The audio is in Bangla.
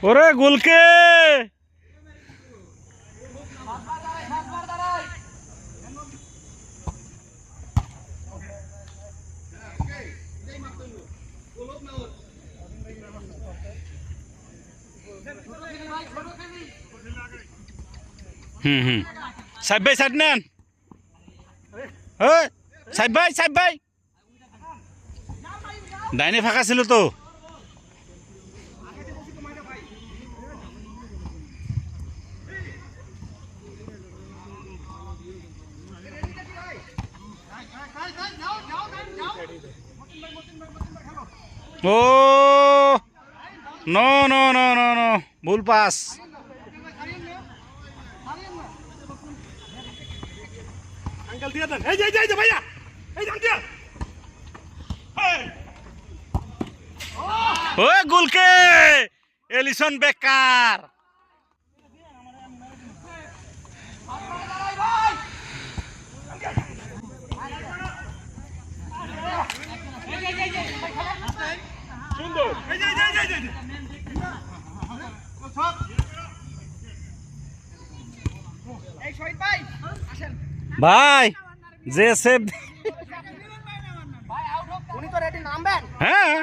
ওরে গুলকে সাহেব ভাই সাইড নেন। সাহেব ভাই ডাইনে ফাঁকা ছিল তো। Oh no no no no no ভুল পাস। আঙ্কেল দিয়ে দেন। এই যে ভাইয়া এই জান দিয়া। ও গুলকে এলিসন বেকার। সুন্দর। এই যে এই শহীদ ভাই আসেন ভাই যে সেভ উনি তো রেডি নামবেন। হ্যাঁ